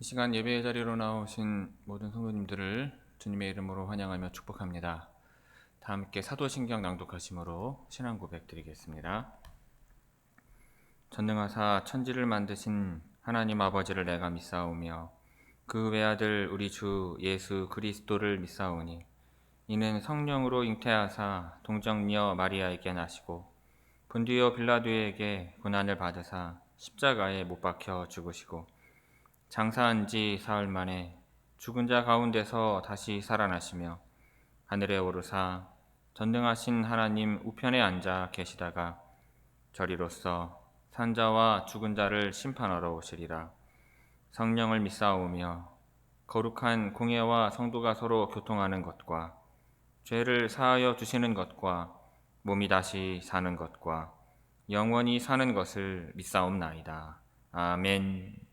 시간 예배의 자리로 나오신 모든 성도님들을 주님의 이름으로 환영하며 축복합니다. 다 함께 사도신경 낭독하심으로 신앙 고백 드리겠습니다. 전능하사 천지를 만드신 하나님 아버지를 내가 믿사오며 그 외아들 우리 주 예수 그리스도를 믿사오니 이는 성령으로 잉태하사 동정녀 마리아에게 나시고 본디오 빌라도에게 고난을 받으사 십자가에 못 박혀 죽으시고 장사한 지 사흘 만에 죽은 자 가운데서 다시 살아나시며 하늘에 오르사 전능하신 하나님 우편에 앉아 계시다가 저리로서 산자와 죽은 자를 심판하러 오시리라. 성령을 믿사오며 거룩한 공예와 성도가 서로 교통하는 것과 죄를 사하여 주시는 것과 몸이 다시 사는 것과 영원히 사는 것을 믿사옵나이다. 아멘.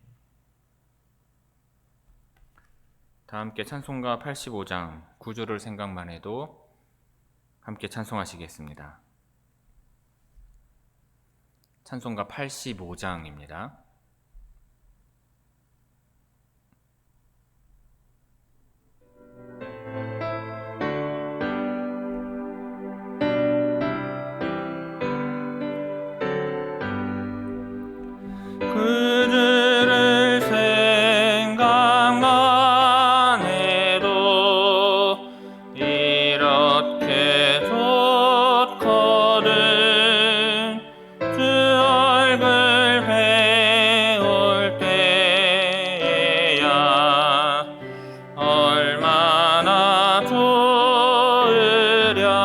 다 함께 찬송가 85장 9절을 생각만 해도 함께 찬송하시겠습니다. 찬송가 85장입니다. 그들을 생각만 해도 이렇게 좋거든. 주 얼굴 배울 때야 얼마나 좋으랴.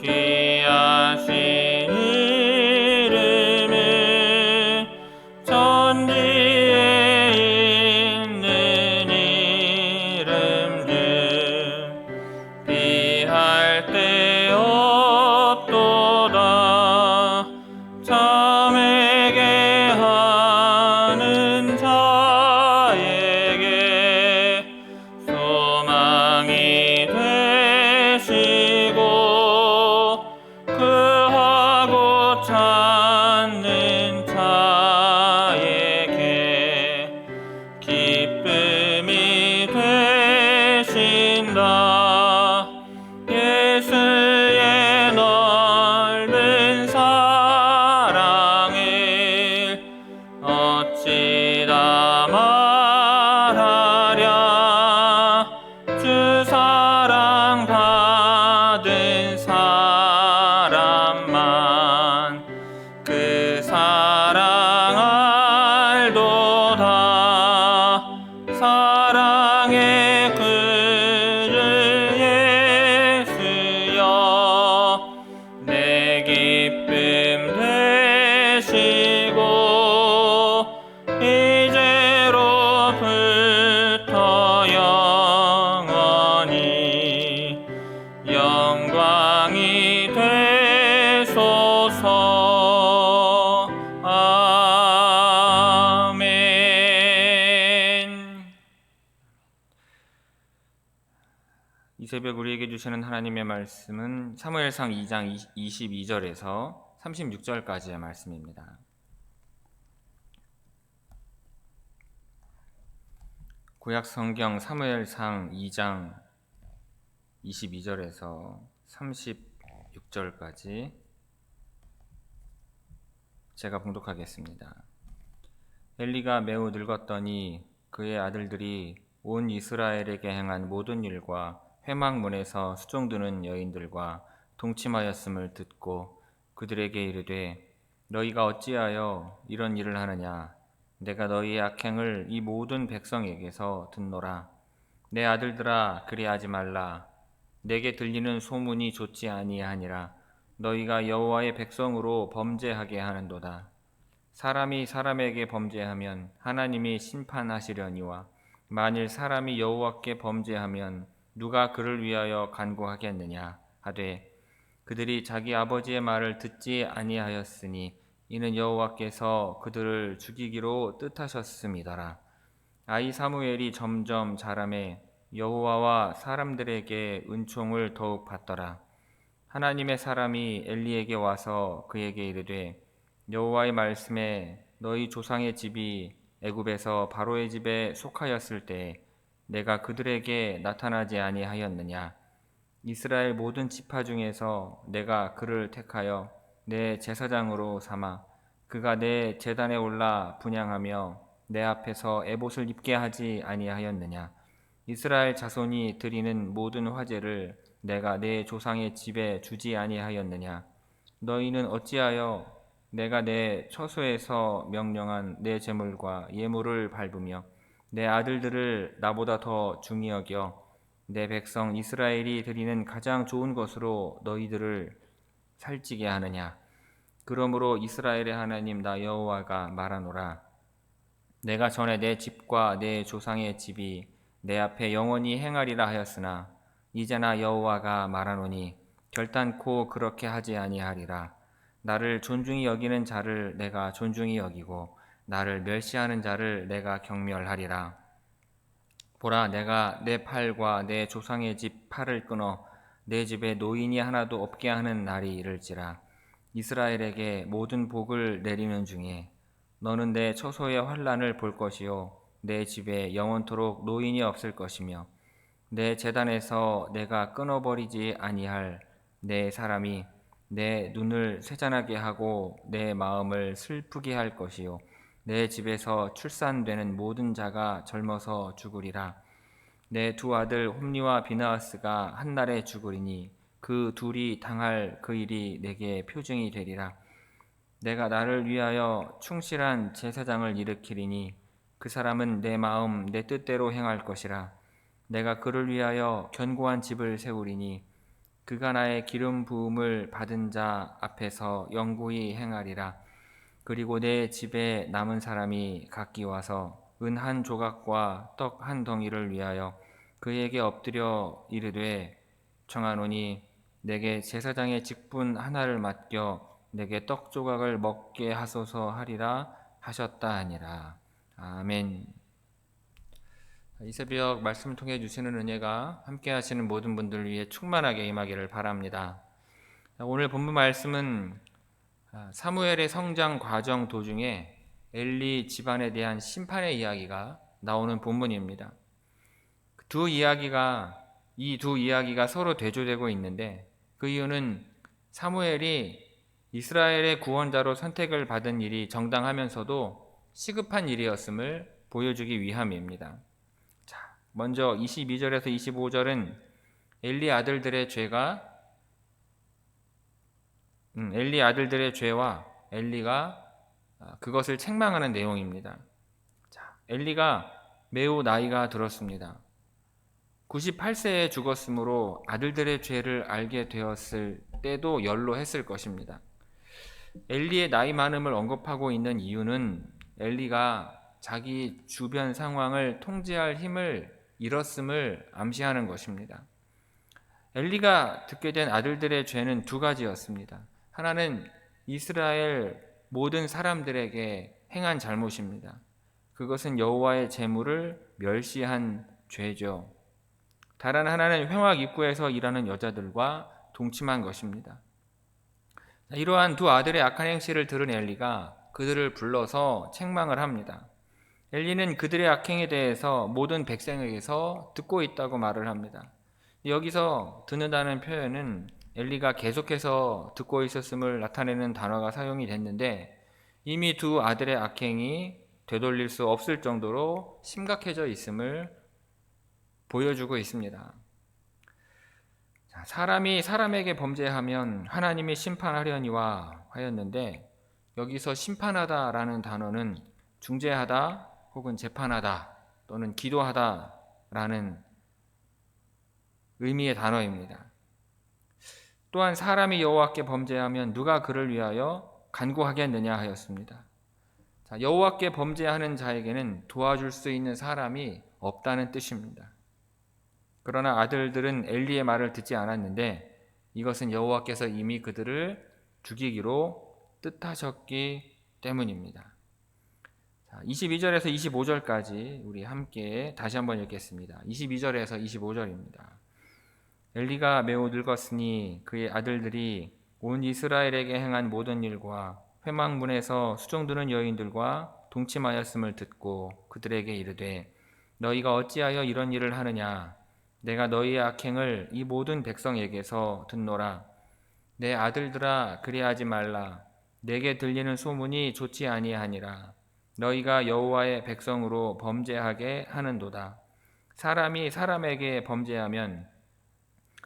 귀하신 이름은 천지에 있는 이름 중 비할 데 없도다. 참에게 하는 자에게 소망이 되시고 그하고 찾는 자에게 기쁨이 되신다. 예수의 넓은 사랑을 어찌 다 말하랴. 주 사랑 받은 사람만 그 사랑 알도다. 사랑의 그를 예수여 내 기쁨 되시고 이제로부터 영원히 영광이 되소서. 아멘. 이 새벽 우리에게 주시는 하나님의 말씀은 사무엘상 2장 22절에서 36절까지의 말씀입니다. 구약 성경 사무엘상 2장 22절에서 36절까지 제가 봉독하겠습니다. 엘리가 매우 늙었더니 그의 아들들이 온 이스라엘에게 행한 모든 일과 회막문에서 수종드는 여인들과 동침하였음을 듣고 그들에게 이르되 너희가 어찌하여 이런 일을 하느냐. 내가 너희의 악행을 이 모든 백성에게서 듣노라. 내 아들들아 그리하지 말라. 내게 들리는 소문이 좋지 아니하니라. 너희가 여호와의 백성으로 범죄하게 하는도다. 사람이 사람에게 범죄하면 하나님이 심판하시려니와 만일 사람이 여호와께 범죄하면 누가 그를 위하여 간구하겠느냐 하되 그들이 자기 아버지의 말을 듣지 아니하였으니 이는 여호와께서 그들을 죽이기로 뜻하셨음이더라. 아이 사무엘이 점점 자라매 여호와와 사람들에게 은총을 더욱 받더라. 하나님의 사람이 엘리에게 와서 그에게 이르되 여호와의 말씀에 너희 조상의 집이 애굽에서 바로의 집에 속하였을 때 내가 그들에게 나타나지 아니하였느냐. 이스라엘 모든 지파 중에서 내가 그를 택하여 내 제사장으로 삼아 그가 내 제단에 올라 분향하며 내 앞에서 에봇을 입게 하지 아니하였느냐. 이스라엘 자손이 드리는 모든 화제를 내가 내 조상의 집에 주지 아니하였느냐. 너희는 어찌하여 내가 내 처소에서 명령한 내 제물과 예물을 밟으며 내 아들들을 나보다 더 중히 여겨 내 백성 이스라엘이 드리는 가장 좋은 것으로 너희들을 살찌게 하느냐. 그러므로 이스라엘의 하나님 나 여호와가 말하노라. 내가 전에 내 집과 내 조상의 집이 내 앞에 영원히 행하리라 하였으나 이제나 여호와가 말하노니 결단코 그렇게 하지 아니하리라. 나를 존중히 여기는 자를 내가 존중히 여기고 나를 멸시하는 자를 내가 경멸하리라. 보라, 내가 내 팔과 내 조상의 집 팔을 끊어 내 집에 노인이 하나도 없게 하는 날이 이를지라. 이스라엘에게 모든 복을 내리는 중에 너는 내 처소의 환난을 볼 것이요 내 집에 영원토록 노인이 없을 것이며 내 제단에서 내가 끊어버리지 아니할 내 사람이 내 눈을 쇠잔하게 하고 내 마음을 슬프게 할 것이요 내 집에서 출산되는 모든 자가 젊어서 죽으리라. 내 두 아들 홈리와 비나하스가 한날에 죽으리니 그 둘이 당할 그 일이 내게 표징이 되리라. 내가 나를 위하여 충실한 제사장을 일으키리니 그 사람은 내 마음 내 뜻대로 행할 것이라. 내가 그를 위하여 견고한 집을 세우리니 그가 나의 기름 부음을 받은 자 앞에서 영구히 행하리라. 그리고 내 집에 남은 사람이 각기 와서 은 한 조각과 떡 한 덩이를 위하여 그에게 엎드려 이르되 청하노니 내게 제사장의 직분 하나를 맡겨 내게 떡 조각을 먹게 하소서 하리라 하셨다 하니라. 아멘. 이 새벽 말씀을 통해 주시는 은혜가 함께 하시는 모든 분들 위해 충만하게 임하기를 바랍니다. 오늘 본문 말씀은 사무엘의 성장 과정 도중에 엘리 집안에 대한 심판의 이야기가 나오는 본문입니다. 이 두 이야기가 서로 대조되고 있는데 그 이유는 사무엘이 이스라엘의 구원자로 선택을 받은 일이 정당하면서도 시급한 일이었음을 보여주기 위함입니다. 자, 먼저 22절에서 25절은 엘리 아들들의 죄와 엘리가 그것을 책망하는 내용입니다. 자, 엘리가 매우 나이가 들었습니다. 98세에 죽었으므로 아들들의 죄를 알게 되었을 때도 연로했을 것입니다. 엘리의 나이 많음을 언급하고 있는 이유는 엘리가 자기 주변 상황을 통제할 힘을 잃었음을 암시하는 것입니다. 엘리가 듣게 된 아들들의 죄는 두 가지였습니다. 하나는 이스라엘 모든 사람들에게 행한 잘못입니다. 그것은 여호와의 제물을 멸시한 죄죠. 다른 하나는 회막 입구에서 일하는 여자들과 동침한 것입니다. 이러한 두 아들의 악한 행실을 들은 엘리가 그들을 불러서 책망을 합니다. 엘리는 그들의 악행에 대해서 모든 백성에게서 듣고 있다고 말을 합니다. 여기서 듣는다는 표현은 엘리가 계속해서 듣고 있었음을 나타내는 단어가 사용이 됐는데 이미 두 아들의 악행이 되돌릴 수 없을 정도로 심각해져 있음을 보여주고 있습니다. 사람이 사람에게 범죄하면 하나님이 심판하려니와 하였는데 여기서 심판하다라는 단어는 중재하다 혹은 재판하다 또는 기도하다라는 의미의 단어입니다. 또한 사람이 여호와께 범죄하면 누가 그를 위하여 간구하겠느냐 하였습니다. 여호와께 범죄하는 자에게는 도와줄 수 있는 사람이 없다는 뜻입니다. 그러나 아들들은 엘리의 말을 듣지 않았는데 이것은 여호와께서 이미 그들을 죽이기로 뜻하셨기 때문입니다. 22절에서 25절까지 우리 함께 다시 한번 읽겠습니다. 22절에서 25절입니다. 엘리가 매우 늙었으니 그의 아들들이 온 이스라엘에게 행한 모든 일과 회막문에서 수종드는 여인들과 동침하였음을 듣고 그들에게 이르되 너희가 어찌하여 이런 일을 하느냐 내가 너희의 악행을 이 모든 백성에게서 듣노라 내 아들들아 그리하지 말라 내게 들리는 소문이 좋지 아니하니라 너희가 여호와의 백성으로 범죄하게 하는도다 사람이 사람에게 범죄하면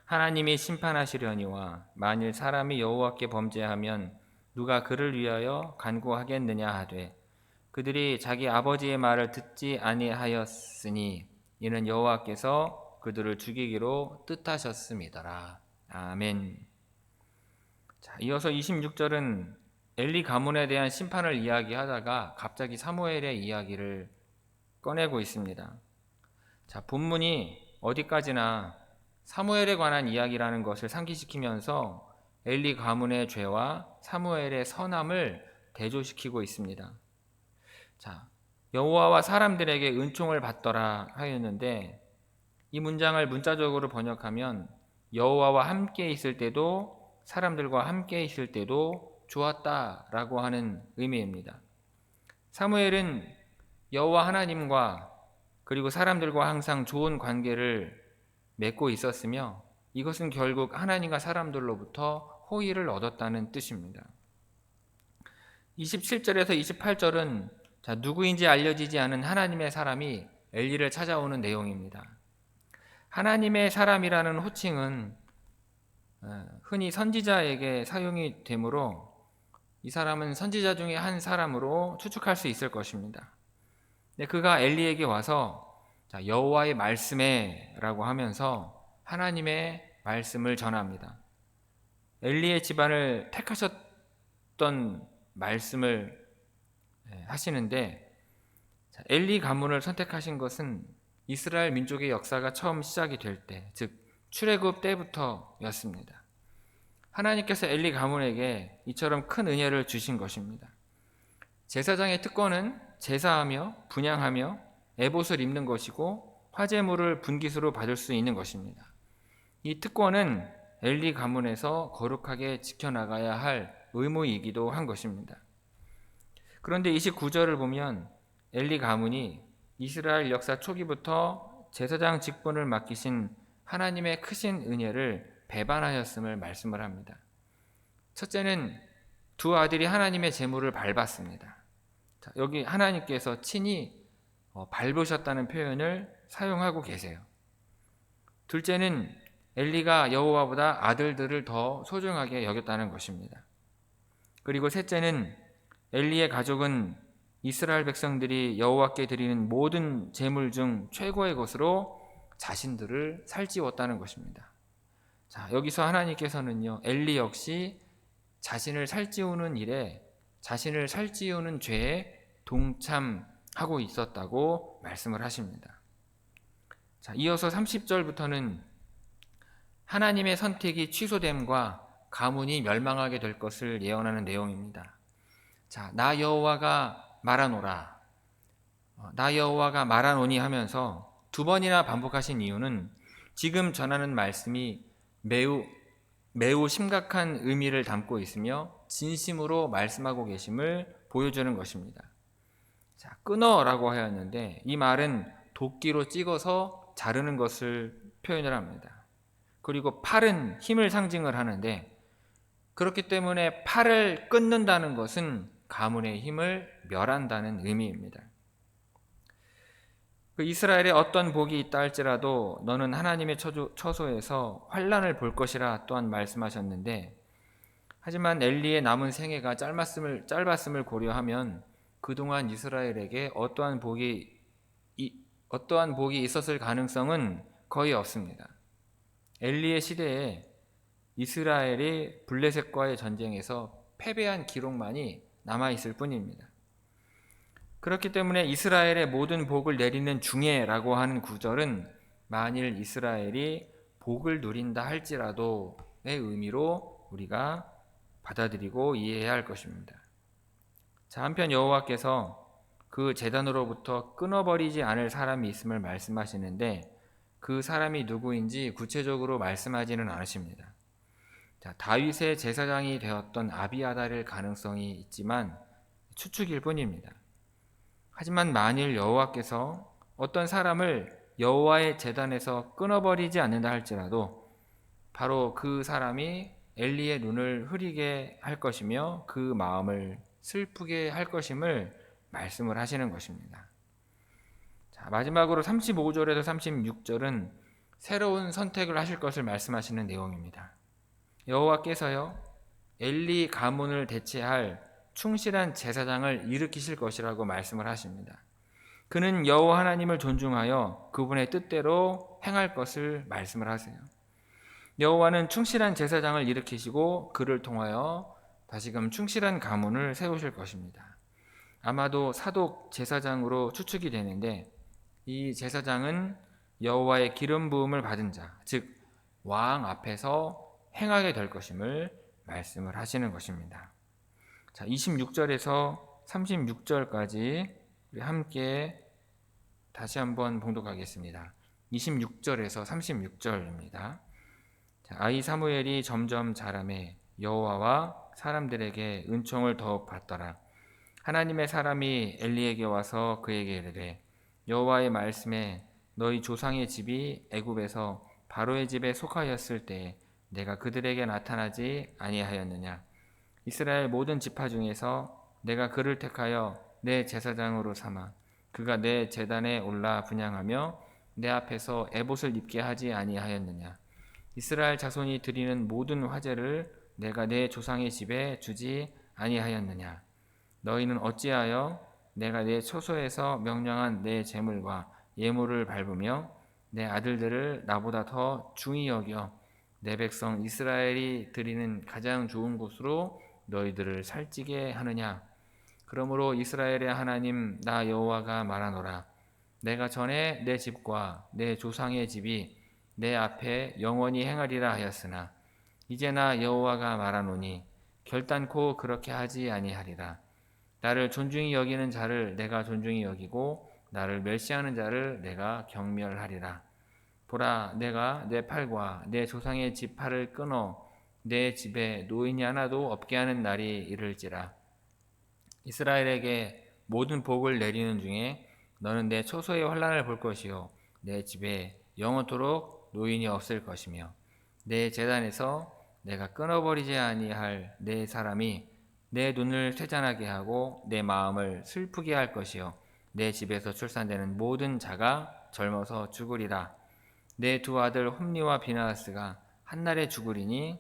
하나님이 심판하시려니와 만일 사람이 여호와께 범죄하면 누가 그를 위하여 간구하겠느냐 하되 그들이 자기 아버지의 말을 듣지 아니하였으니 이는 여호와께서 그들을 죽이기로 뜻하셨음이더라. 아멘. 자, 이어서 26절은 엘리 가문에 대한 심판을 이야기하다가 갑자기 사무엘의 이야기를 꺼내고 있습니다. 자, 본문이 어디까지나 사무엘에 관한 이야기라는 것을 상기시키면서 엘리 가문의 죄와 사무엘의 선함을 대조시키고 있습니다. 자, 여호와와 사람들에게 은총을 받더라 하였는데 이 문장을 문자적으로 번역하면 여호와와 함께 있을 때도 사람들과 함께 있을 때도 좋았다라고 하는 의미입니다. 사무엘은 여호와 하나님과 그리고 사람들과 항상 좋은 관계를 맺고 있었으며 이것은 결국 하나님과 사람들로부터 호의를 얻었다는 뜻입니다. 27절에서 28절은 누구인지 알려지지 않은 하나님의 사람이 엘리를 찾아오는 내용입니다. 하나님의 사람이라는 호칭은 흔히 선지자에게 사용이 되므로 이 사람은 선지자 중에 한 사람으로 추측할 수 있을 것입니다. 그가 엘리에게 와서 여호와의 말씀에 라고 하면서 하나님의 말씀을 전합니다. 엘리의 집안을 택하셨던 말씀을 하시는데 엘리 가문을 선택하신 것은 이스라엘 민족의 역사가 처음 시작이 될 때, 즉 출애굽 때부터였습니다. 하나님께서 엘리 가문에게 이처럼 큰 은혜를 주신 것입니다. 제사장의 특권은 제사하며 분향하며 에봇을 입는 것이고 화제물을 분깃으로 받을 수 있는 것입니다. 이 특권은 엘리 가문에서 거룩하게 지켜나가야 할 의무이기도 한 것입니다. 그런데 29절을 보면 엘리 가문이 이스라엘 역사 초기부터 제사장 직분을 맡기신 하나님의 크신 은혜를 배반하였음을 말씀을 합니다. 첫째는 두 아들이 하나님의 제물을 밟았습니다. 여기 하나님께서 친히 밟으셨다는 표현을 사용하고 계세요. 둘째는 엘리가 여호와보다 아들들을 더 소중하게 여겼다는 것입니다. 그리고 셋째는 엘리의 가족은 이스라엘 백성들이 여호와께 드리는 모든 제물 중 최고의 것으로 자신들을 살찌웠다는 것입니다. 자, 여기서 하나님께서는요, 엘리 역시 자신을 살찌우는 일에, 자신을 살찌우는 죄에 동참하고 있었다고 말씀을 하십니다. 자, 이어서 30절부터는 하나님의 선택이 취소됨과 가문이 멸망하게 될 것을 예언하는 내용입니다. 자, 나 여호와가 말하노라. 나 여호와가 말하노니 하면서 두 번이나 반복하신 이유는 지금 전하는 말씀이 매우 심각한 의미를 담고 있으며 진심으로 말씀하고 계심을 보여주는 것입니다. 자, 끊어라고 하였는데 이 말은 도끼로 찍어서 자르는 것을 표현을 합니다. 그리고 팔은 힘을 상징을 하는데 그렇기 때문에 팔을 끊는다는 것은 가문의 힘을 멸한다는 의미입니다. 그 이스라엘에 어떤 복이 있다 할지라도 너는 하나님의 처소에서 환난을 볼 것이라 또한 말씀하셨는데 하지만 엘리의 남은 생애가 짧았음을 고려하면 그동안 이스라엘에게 어떠한 복이 있었을 가능성은 거의 없습니다. 엘리의 시대에 이스라엘이 블레셋과의 전쟁에서 패배한 기록만이 남아있을 뿐입니다. 그렇기 때문에 이스라엘의 모든 복을 내리는 중에라고 하는 구절은 만일 이스라엘이 복을 누린다 할지라도의 의미로 우리가 받아들이고 이해해야 할 것입니다. 자, 한편 여호와께서 그 제단으로부터 끊어버리지 않을 사람이 있음을 말씀하시는데 그 사람이 누구인지 구체적으로 말씀하지는 않으십니다. 자, 다윗의 제사장이 되었던 아비아달일 가능성이 있지만 추측일 뿐입니다. 하지만 만일 여호와께서 어떤 사람을 여호와의 제단에서 끊어버리지 않는다 할지라도 바로 그 사람이 엘리의 눈을 흐리게 할 것이며 그 마음을 슬프게 할 것임을 말씀을 하시는 것입니다. 자, 마지막으로 35절에서 36절은 새로운 선택을 하실 것을 말씀하시는 내용입니다. 여호와께서요 엘리 가문을 대체할 충실한 제사장을 일으키실 것이라고 말씀을 하십니다. 그는 여호와 하나님을 존중하여 그분의 뜻대로 행할 것을 말씀을 하세요. 여호와는 충실한 제사장을 일으키시고 그를 통하여 다시금 충실한 가문을 세우실 것입니다. 아마도 사독 제사장으로 추측이 되는데 이 제사장은 여호와의 기름 부음을 받은 자, 즉 왕 앞에서 행하게 될 것임을 말씀을 하시는 것입니다. 자, 26절에서 36절까지 우리 함께 다시 한번 봉독하겠습니다. 26절에서 36절입니다. 아이 사무엘이 점점 자라매 여호와와 사람들에게 은총을 더욱 받더라. 하나님의 사람이 엘리에게 와서 그에게 이르되 여호와의 말씀에 너희 조상의 집이 애굽에서 바로의 집에 속하였을 때에 내가 그들에게 나타나지 아니하였느냐. 이스라엘 모든 지파 중에서 내가 그를 택하여 내 제사장으로 삼아 그가 내 제단에 올라 분향하며 내 앞에서 에봇을 입게 하지 아니하였느냐. 이스라엘 자손이 드리는 모든 화제를 내가 내 조상의 집에 주지 아니하였느냐. 너희는 어찌하여 내가 내 초소에서 명령한 내 제물과 예물을 밟으며 내 아들들을 나보다 더 중히 여겨 내 백성 이스라엘이 드리는 가장 좋은 곳으로 너희들을 살찌게 하느냐. 그러므로 이스라엘의 하나님 나 여호와가 말하노라. 내가 전에 내 집과 내 조상의 집이 내 앞에 영원히 행하리라 하였으나 이제 나 여호와가 말하노니 결단코 그렇게 하지 아니하리라. 나를 존중히 여기는 자를 내가 존중히 여기고 나를 멸시하는 자를 내가 경멸하리라. 보라, 내가 내 팔과 내 조상의 집 팔을 끊어 내 집에 노인이 하나도 없게 하는 날이 이를지라. 이스라엘에게 모든 복을 내리는 중에 너는 내 초소의 환난을 볼 것이요 내 집에 영원토록 노인이 없을 것이며 내 제단에서 내가 끊어버리지 아니할 내 사람이 내 눈을 쇠잔하게 하고 내 마음을 슬프게 할 것이요 내 집에서 출산되는 모든 자가 젊어서 죽으리라. 내 두 아들 홈리와 비나하스가 한날에 죽으리니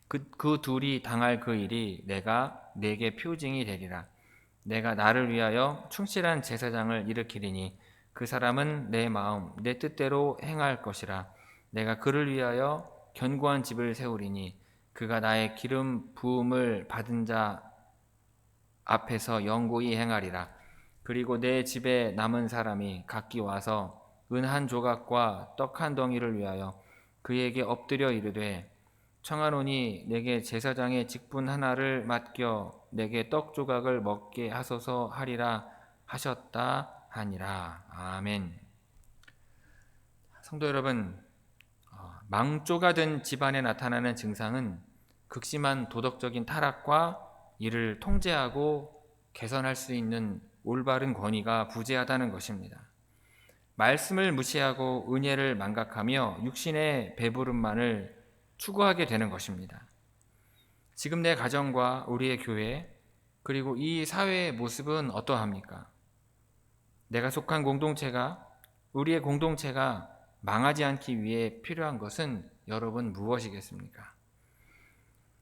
그 둘이 당할 그 일이 내가 내게 표징이 되리라. 내가 나를 위하여 충실한 제사장을 일으키리니 그 사람은 내 마음 내 뜻대로 행할 것이라. 내가 그를 위하여 견고한 집을 세우리니 그가 나의 기름 부음을 받은 자 앞에서 영고히 행하리라. 그리고 내 집에 남은 사람이 각기 와서 은 한 조각과 떡 한 덩이를 위하여 그에게 엎드려 이르되 청하노니 내게 제사장의 직분 하나를 맡겨 내게 떡 조각을 먹게 하소서 하리라 하셨다 하니라. 아멘. 성도 여러분, 망조가 된 집안에 나타나는 증상은 극심한 도덕적인 타락과 이를 통제하고 개선할 수 있는 올바른 권위가 부재하다는 것입니다. 말씀을 무시하고 은혜를 망각하며 육신의 배부름만을 추구하게 되는 것입니다. 지금 내 가정과 우리의 교회 그리고 이 사회의 모습은 어떠합니까? 내가 속한 공동체가 우리의 공동체가 망하지 않기 위해 필요한 것은 여러분 무엇이겠습니까?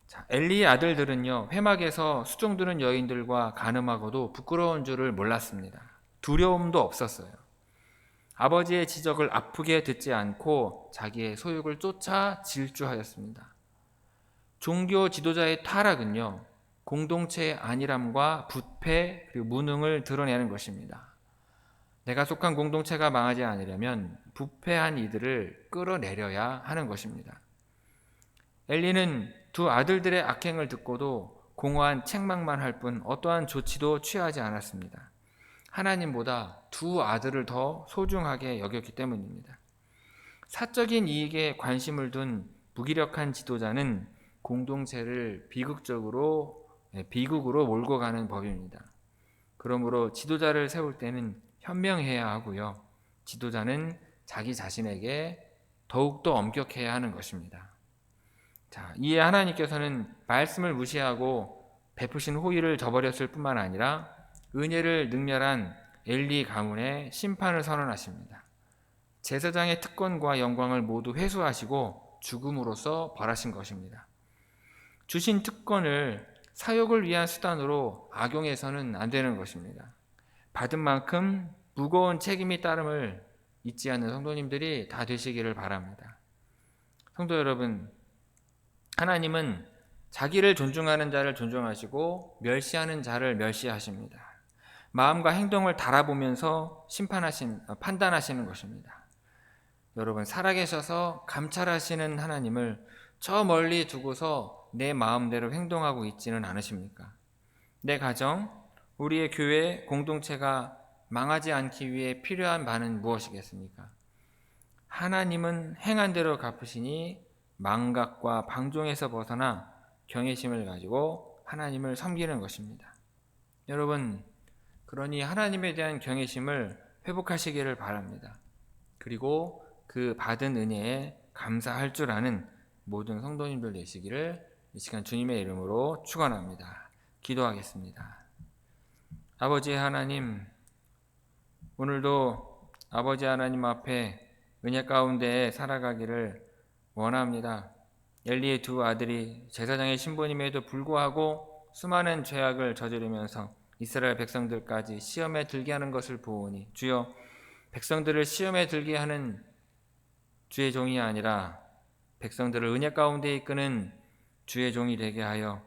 자, 엘리의 아들들은요 회막에서 수종드는 여인들과 간음하고도 부끄러운 줄을 몰랐습니다. 두려움도 없었어요. 아버지의 지적을 아프게 듣지 않고 자기의 소욕을 쫓아 질주하였습니다. 종교 지도자의 타락은요 공동체의 안일함과 부패 그리고 무능을 드러내는 것입니다. 내가 속한 공동체가 망하지 않으려면 부패한 이들을 끌어내려야 하는 것입니다. 엘리는 두 아들들의 악행을 듣고도 공허한 책망만 할 뿐 어떠한 조치도 취하지 않았습니다. 하나님보다 두 아들을 더 소중하게 여겼기 때문입니다. 사적인 이익에 관심을 둔 무기력한 지도자는 공동체를 비극으로 몰고 가는 법입니다. 그러므로 지도자를 세울 때는 현명해야 하고요. 지도자는 자기 자신에게 더욱더 엄격해야 하는 것입니다. 자, 이에 하나님께서는 말씀을 무시하고 베푸신 호의를 저버렸을 뿐만 아니라 은혜를 능멸한 엘리 가문에 심판을 선언하십니다. 제사장의 특권과 영광을 모두 회수하시고 죽음으로써 벌하신 것입니다. 주신 특권을 사욕을 위한 수단으로 악용해서는 안 되는 것입니다. 받은 만큼 무거운 책임이 따름을 잊지 않는 성도님들이 다 되시기를 바랍니다. 성도 여러분, 하나님은 자기를 존중하는 자를 존중하시고 멸시하는 자를 멸시하십니다. 마음과 행동을 달아보면서 판단하시는 것입니다. 여러분, 살아계셔서 감찰하시는 하나님을 저 멀리 두고서 내 마음대로 행동하고 있지는 않으십니까? 내 가정, 우리의 교회 공동체가 망하지 않기 위해 필요한 바는 무엇이겠습니까? 하나님은 행한 대로 갚으시니 망각과 방종에서 벗어나 경외심을 가지고 하나님을 섬기는 것입니다. 여러분, 그러니 하나님에 대한 경외심을 회복하시기를 바랍니다. 그리고 그 받은 은혜에 감사할 줄 아는 모든 성도님들 되시기를 이 시간 주님의 이름으로 축원합니다. 기도하겠습니다. 아버지 하나님, 오늘도 아버지 하나님 앞에 은혜 가운데 살아가기를 원합니다. 엘리의 두 아들이 제사장의 신부님에도 불구하고 수많은 죄악을 저지르면서 이스라엘 백성들까지 시험에 들게 하는 것을 보오니 주여, 백성들을 시험에 들게 하는 주의 종이 아니라 백성들을 은혜 가운데 이끄는 주의 종이 되게 하여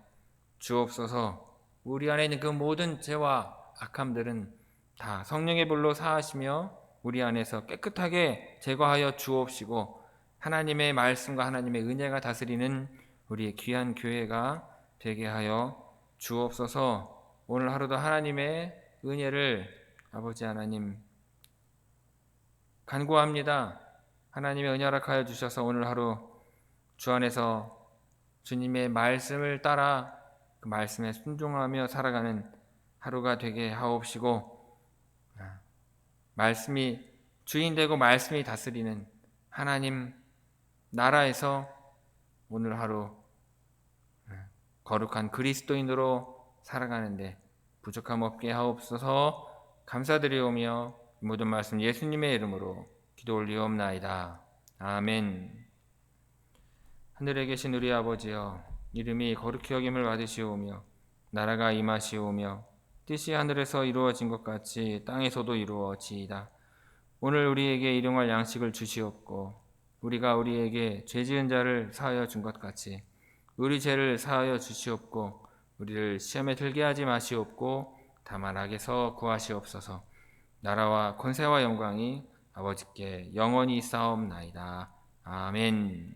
주옵소서. 우리 안에 있는 그 모든 죄와 악함들은 다 성령의 불로 사하시며 우리 안에서 깨끗하게 제거하여 주옵시고, 하나님의 말씀과 하나님의 은혜가 다스리는 우리의 귀한 교회가 되게 하여 주옵소서. 오늘 하루도 하나님의 은혜를 아버지 하나님 간구합니다. 하나님의 은혜 허락하여 주셔서 오늘 하루 주 안에서 주님의 말씀을 따라 그 말씀에 순종하며 살아가는 하루가 되게 하옵시고, 말씀이 주인되고 말씀이 다스리는 하나님 나라에서 오늘 하루 거룩한 그리스도인으로 살아가는데 부족함 없게 하옵소서. 감사드리오며 모든 말씀 예수님의 이름으로 기도 올리옵나이다. 아멘. 하늘에 계신 우리 아버지여, 이름이 거룩히 여김을 받으시오며 나라가 임하시오며 뜻이 하늘에서 이루어진 것 같이 땅에서도 이루어지이다. 오늘 우리에게 일용할 양식을 주시옵고 우리가 우리에게 죄 지은 자를 사하여 준 것 같이 우리 죄를 사하여 주시옵고 우리를 시험에 들게 하지 마시옵고 다만 악에서 구하시옵소서. 나라와 권세와 영광이 아버지께 영원히 있사옵나이다. 아멘.